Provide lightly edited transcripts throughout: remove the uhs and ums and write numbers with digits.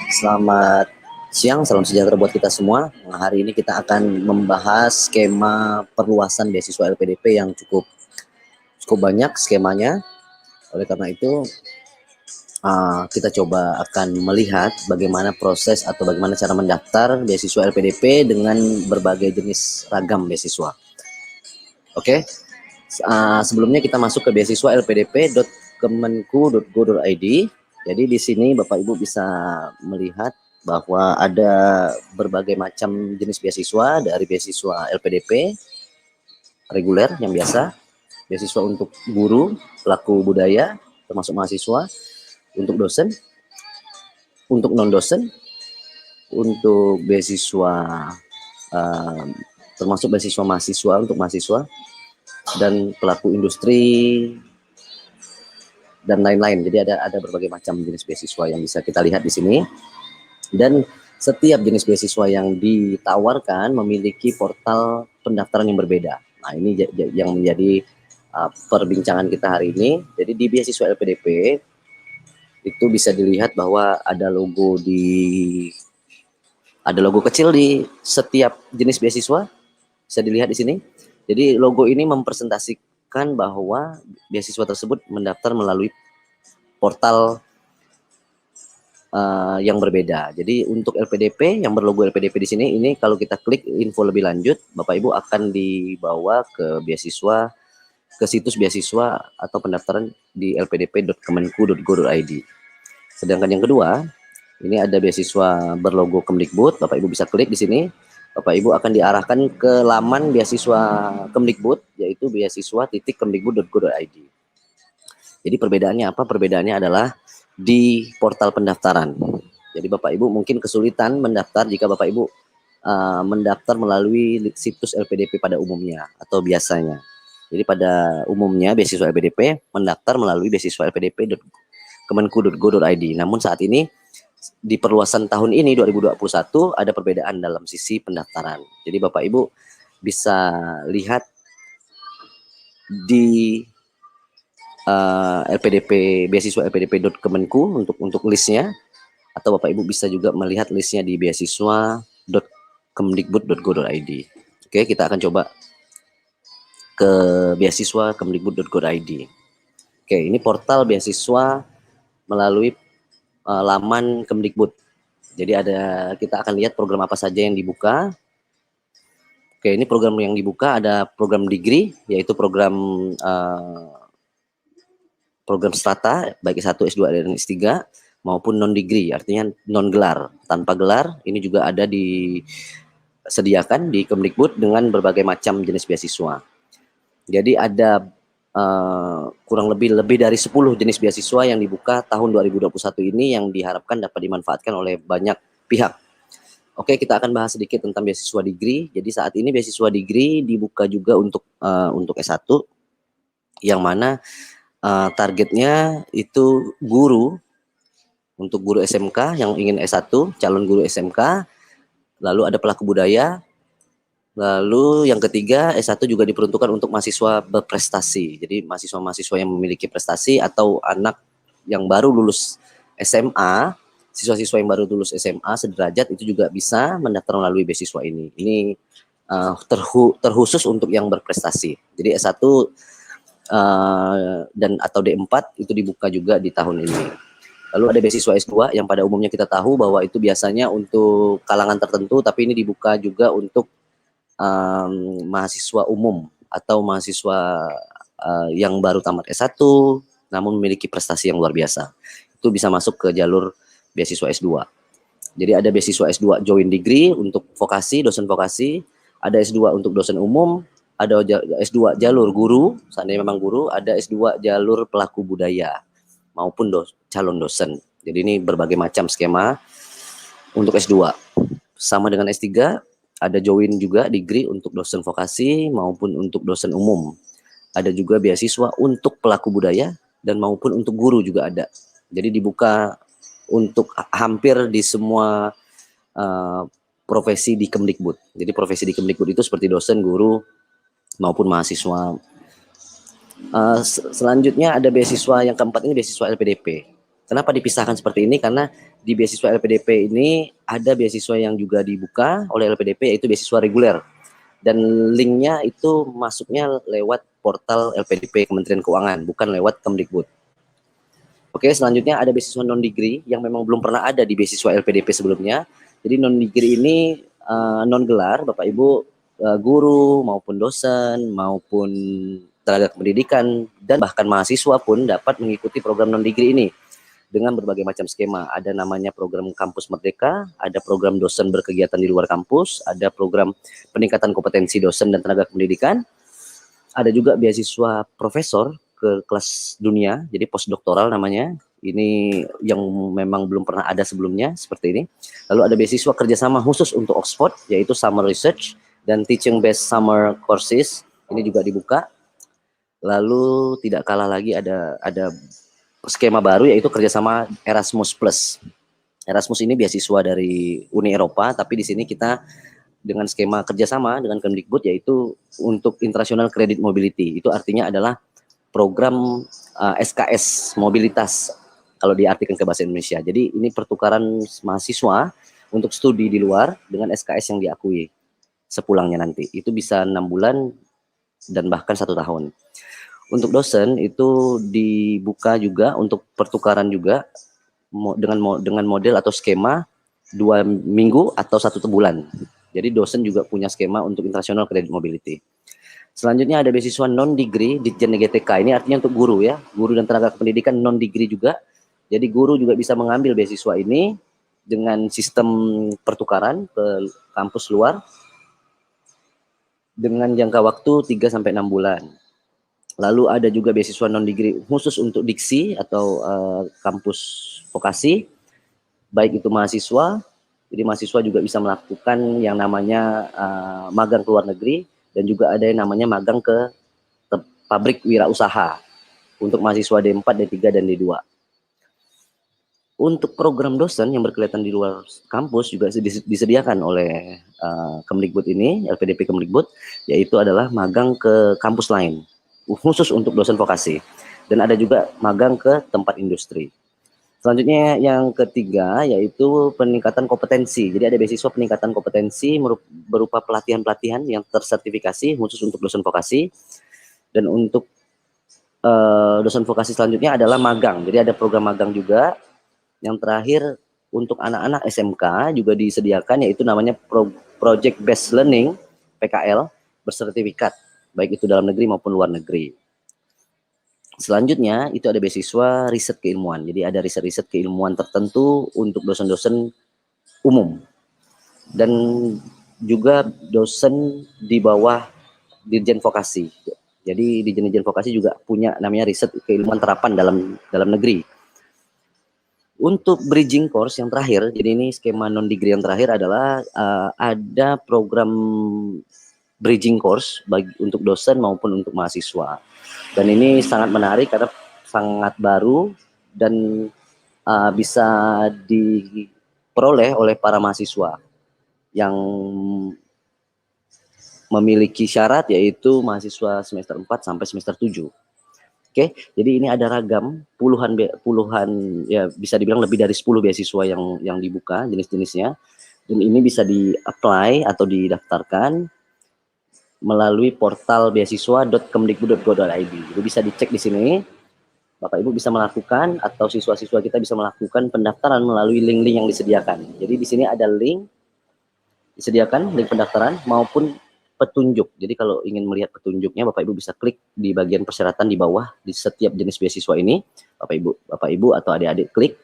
Selamat siang, salam sejahtera buat kita semua. Nah, hari ini kita akan membahas skema perluasan beasiswa LPDP yang cukup cukup banyak skemanya. Oleh karena itu, kita coba akan melihat bagaimana proses atau bagaimana cara mendaftar beasiswa LPDP dengan berbagai jenis ragam beasiswa. Oke, sebelumnya kita masuk ke beasiswa lpdp.kemenku.go.id. Jadi di sini Bapak Ibu bisa melihat bahwa ada berbagai macam jenis beasiswa, dari beasiswa LPDP reguler yang biasa, beasiswa untuk guru, pelaku budaya, termasuk mahasiswa, untuk dosen, untuk non dosen, untuk beasiswa termasuk beasiswa mahasiswa untuk mahasiswa dan pelaku industri dan lain-lain. Jadi ada berbagai macam jenis beasiswa yang bisa kita lihat di sini. Dan setiap jenis beasiswa yang ditawarkan memiliki portal pendaftaran yang berbeda. Nah, ini yang menjadi perbincangan kita hari ini. Jadi di beasiswa LPDP itu bisa dilihat bahwa ada logo kecil di setiap jenis beasiswa, bisa dilihat di sini. Jadi logo ini mempresentasikan bahwa beasiswa tersebut mendaftar melalui portal yang berbeda. Jadi untuk LPDP yang berlogo LPDP di sini, ini kalau kita klik info lebih lanjut, Bapak Ibu akan dibawa ke beasiswa, ke situs beasiswa atau pendaftaran di lpdp.kemenku.go.id. Sedangkan yang kedua, ini ada beasiswa berlogo Kemdikbud. Bapak Ibu bisa klik di sini. Bapak Ibu akan diarahkan ke laman beasiswa Kemdikbud, yaitu beasiswa.kemdikbud.go.id. Jadi perbedaannya apa? Perbedaannya adalah di portal pendaftaran. Jadi Bapak Ibu mungkin kesulitan mendaftar jika Bapak Ibu mendaftar melalui situs LPDP pada umumnya atau biasanya. Jadi pada umumnya beasiswa LPDP mendaftar melalui beasiswa lpdp.kemenku.go.id. Namun saat ini di perluasan tahun ini 2021 ada perbedaan dalam sisi pendaftaran. Jadi Bapak Ibu bisa lihat di LPDP beasiswa lpdp.kemenku untuk listnya, atau Bapak Ibu bisa juga melihat listnya di beasiswa.kemdikbud.go.id. Oke, kita akan coba ke beasiswa kemdikbud.go.id. Oke, ini portal beasiswa melalui laman Kemdikbud. Jadi kita akan lihat program apa saja yang dibuka. Oke, ini program yang dibuka ada program degree, yaitu program strata, baik S1, S2, dan S3, maupun non-degree, artinya non-gelar, tanpa gelar. Ini juga ada disediakan di Kemdikbud dengan berbagai macam jenis beasiswa. Jadi ada kurang lebih dari 10 jenis beasiswa yang dibuka tahun 2021 ini yang diharapkan dapat dimanfaatkan oleh banyak pihak. Oke, kita akan bahas sedikit tentang beasiswa degree. Jadi saat ini beasiswa degree dibuka juga untuk S1, yang mana targetnya itu guru, untuk guru SMK yang ingin S1, calon guru SMK, lalu ada pelaku budaya, lalu yang ketiga S1 juga diperuntukkan untuk mahasiswa berprestasi. Jadi mahasiswa-mahasiswa yang memiliki prestasi atau anak yang baru lulus SMA, siswa-siswa yang baru lulus SMA sederajat itu juga bisa mendaftar melalui beasiswa ini. Ini terkhusus untuk yang berprestasi. Jadi S1 dan atau D4 itu dibuka juga di tahun ini. Lalu ada beasiswa S2 yang pada umumnya kita tahu bahwa itu biasanya untuk kalangan tertentu, tapi ini dibuka juga untuk mahasiswa umum atau mahasiswa yang baru tamat S1 namun memiliki prestasi yang luar biasa. Itu bisa masuk ke jalur beasiswa S2. Jadi ada beasiswa S2 join degree untuk vokasi, dosen vokasi, ada S2 untuk dosen umum, ada S2 jalur guru, seandainya memang guru, ada S2 jalur pelaku budaya maupun calon dosen. Jadi ini berbagai macam skema untuk S2. Sama dengan S3, ada join juga degree untuk dosen vokasi maupun untuk dosen umum. Ada juga beasiswa untuk pelaku budaya dan maupun untuk guru juga ada. Jadi dibuka untuk hampir di semua profesi di Kemdikbud. Jadi profesi di Kemdikbud itu seperti dosen, guru, maupun mahasiswa. Selanjutnya ada beasiswa yang keempat, ini beasiswa LPDP. Kenapa dipisahkan seperti ini? Karena di beasiswa LPDP ini ada beasiswa yang juga dibuka oleh LPDP, yaitu beasiswa reguler. Dan linknya itu masuknya lewat portal LPDP Kementerian Keuangan, bukan lewat Kemdikbud. Oke, selanjutnya ada beasiswa non-degree yang memang belum pernah ada di beasiswa LPDP sebelumnya. Jadi non-degree ini non-gelar, Bapak Ibu, guru maupun dosen maupun tenaga pendidikan dan bahkan mahasiswa pun dapat mengikuti program non-degree ini dengan berbagai macam skema. Ada namanya program Kampus Merdeka, ada program dosen berkegiatan di luar kampus, ada program peningkatan kompetensi dosen dan tenaga pendidikan, ada juga beasiswa profesor ke kelas dunia, jadi postdoktoral namanya. Ini yang memang belum pernah ada sebelumnya seperti ini. Lalu ada beasiswa kerjasama khusus untuk Oxford, yaitu Summer Research dan Teaching Based Summer Courses. Ini juga dibuka. Lalu tidak kalah lagi ada skema baru, yaitu kerjasama Erasmus Plus. Erasmus ini beasiswa dari Uni Eropa, tapi di sini kita dengan skema kerjasama dengan Kemdikbud, yaitu untuk International Credit Mobility. Itu artinya adalah program SKS mobilitas kalau diartikan ke bahasa Indonesia. Jadi ini pertukaran mahasiswa untuk studi di luar dengan SKS yang diakui sepulangnya nanti. Itu bisa 6 bulan dan bahkan 1 tahun. Untuk dosen itu dibuka juga untuk pertukaran juga dengan model atau skema 2 minggu atau 1 bulan. Jadi dosen juga punya skema untuk International Credit Mobility. Selanjutnya ada beasiswa non-degree Ditjen GTK. Ini artinya untuk guru ya, guru dan tenaga pendidikan non-degree juga. Jadi guru juga bisa mengambil beasiswa ini dengan sistem pertukaran ke kampus luar dengan jangka waktu 3-6 bulan. Lalu ada juga beasiswa non-degree khusus untuk diksi atau kampus vokasi, baik itu mahasiswa. Jadi mahasiswa juga bisa melakukan yang namanya magang ke luar negeri, dan juga ada yang namanya magang ke pabrik wirausaha untuk mahasiswa D4, D3, dan D2. Untuk program dosen yang berkelihatan di luar kampus juga disediakan oleh Kemdikbud ini, LPDP Kemdikbud, yaitu adalah magang ke kampus lain, khusus untuk dosen vokasi. Dan ada juga magang ke tempat industri. Selanjutnya yang ketiga yaitu peningkatan kompetensi. Jadi ada beasiswa peningkatan kompetensi berupa pelatihan-pelatihan yang tersertifikasi khusus untuk dosen vokasi. Dan untuk dosen vokasi selanjutnya adalah magang. Jadi ada program magang juga. Yang terakhir untuk anak-anak SMK juga disediakan, yaitu namanya Project Based Learning PKL bersertifikat, baik itu dalam negeri maupun luar negeri. Selanjutnya itu ada beasiswa riset keilmuan. Jadi ada riset-riset keilmuan tertentu untuk dosen-dosen umum dan juga dosen di bawah Dirjen Vokasi. Jadi Dirjen Vokasi juga punya namanya riset keilmuan terapan dalam negeri. Untuk bridging course yang terakhir, jadi ini skema non-degree yang terakhir adalah ada program bridging course bagi untuk dosen maupun untuk mahasiswa. Dan ini sangat menarik karena sangat baru dan bisa diperoleh oleh para mahasiswa yang memiliki syarat, yaitu mahasiswa semester 4 sampai semester 7. Oke, jadi ini ada ragam puluhan ya bisa dibilang lebih dari 10 beasiswa yang dibuka jenis-jenisnya, dan ini bisa di-apply atau didaftarkan melalui portal beasiswa.kemdikbud.go.id. Jadi bisa dicek di sini. Bapak Ibu bisa melakukan atau siswa-siswa kita bisa melakukan pendaftaran melalui link-link yang disediakan. Jadi di sini ada link disediakan, link pendaftaran maupun petunjuk. Jadi kalau ingin melihat petunjuknya, Bapak Ibu bisa klik di bagian persyaratan di bawah di setiap jenis beasiswa ini. Bapak Ibu atau adik-adik klik.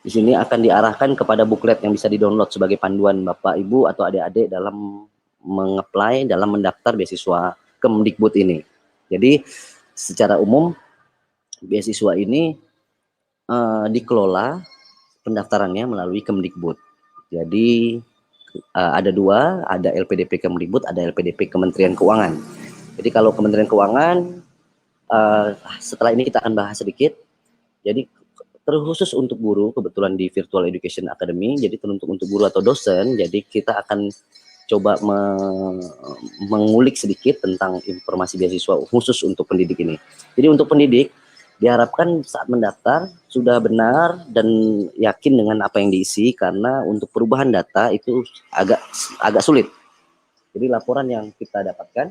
Di sini akan diarahkan kepada buklet yang bisa di-download sebagai panduan Bapak Ibu atau adik-adik dalam mengapply, dalam mendaftar beasiswa Kemdikbud ini. Jadi secara umum beasiswa ini dikelola pendaftarannya melalui Kemdikbud. Jadi ada dua, ada LPDP Kemdikbud, ada LPDP Kementerian Keuangan. Jadi kalau Kementerian Keuangan, setelah ini kita akan bahas sedikit. Jadi terkhusus untuk guru, kebetulan di Virtual Education Academy, jadi untuk guru atau dosen, jadi kita akan coba mengulik sedikit tentang informasi beasiswa khusus untuk pendidik ini. Jadi untuk pendidik, Diharapkan saat mendaftar sudah benar dan yakin dengan apa yang diisi, karena untuk perubahan data itu agak sulit. Jadi laporan yang kita dapatkan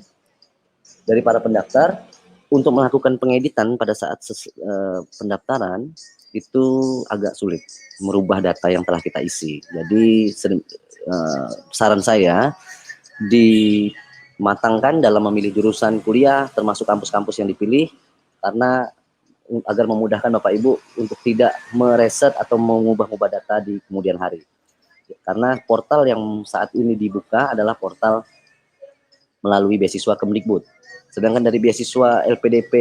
dari para pendaftar untuk melakukan pengeditan pada saat pendaftaran itu agak sulit merubah data yang telah kita isi. Jadi saran saya dimatangkan dalam memilih jurusan kuliah termasuk kampus-kampus yang dipilih, karena agar memudahkan Bapak Ibu untuk tidak mereset atau mengubah-ubah data di kemudian hari. Karena portal yang saat ini dibuka adalah portal melalui beasiswa Kemdikbud. Sedangkan dari beasiswa LPDP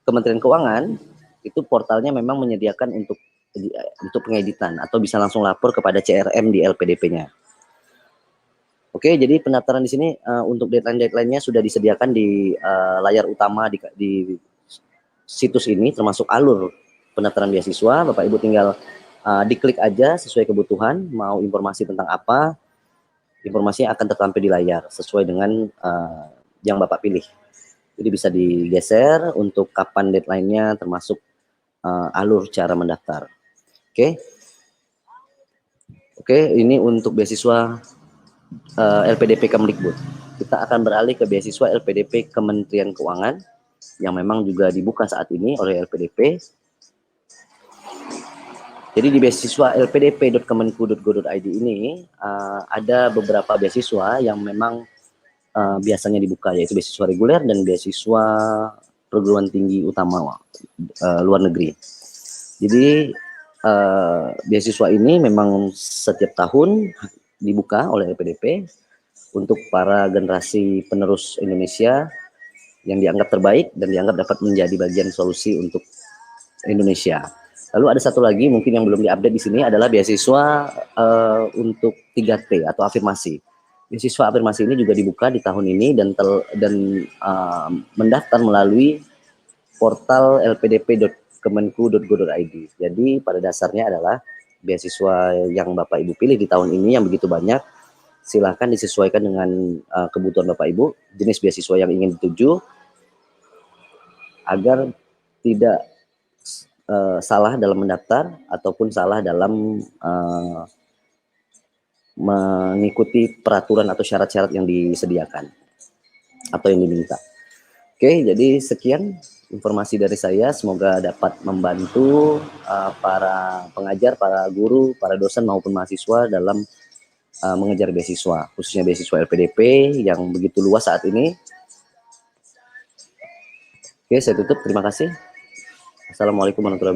Kementerian Keuangan itu portalnya memang menyediakan untuk pengeditan atau bisa langsung lapor kepada CRM di LPDP-nya. Oke, jadi pendaftaran di sini untuk deadline-nya sudah disediakan di layar utama di situs ini, termasuk alur pendaftaran beasiswa. Bapak Ibu tinggal diklik aja sesuai kebutuhan, mau informasi tentang apa, informasinya akan tertampil di layar sesuai dengan yang Bapak pilih. Jadi bisa digeser untuk kapan deadline-nya, termasuk alur cara mendaftar. Oke, ini untuk beasiswa LPDP Kemdikbud. Kita akan beralih ke beasiswa LPDP Kementerian Keuangan yang memang juga dibuka saat ini oleh LPDP. Jadi di beasiswa lpdp.kemenku.go.id ini ada beberapa beasiswa yang memang biasanya dibuka, yaitu beasiswa reguler dan beasiswa perguruan tinggi utama luar negeri. Jadi beasiswa ini memang setiap tahun dibuka oleh LPDP untuk para generasi penerus Indonesia yang dianggap terbaik dan dianggap dapat menjadi bagian solusi untuk Indonesia. Lalu ada satu lagi mungkin yang belum diupdate di sini adalah beasiswa untuk 3T atau afirmasi. Beasiswa afirmasi ini juga dibuka di tahun ini dan mendaftar melalui portal lpdp.kemenku.go.id. Jadi pada dasarnya adalah beasiswa yang Bapak Ibu pilih di tahun ini yang begitu banyak, silahkan disesuaikan dengan kebutuhan Bapak Ibu, jenis beasiswa yang ingin dituju, agar tidak salah dalam mendaftar ataupun salah dalam mengikuti peraturan atau syarat-syarat yang disediakan atau yang diminta. Oke, jadi sekian informasi dari saya. Semoga dapat membantu para pengajar, para guru, para dosen maupun mahasiswa dalam mengejar beasiswa, khususnya beasiswa LPDP yang begitu luas saat ini. Oke, saya tutup. Terima kasih. Assalamualaikum warahmatullahi wabarakatuh.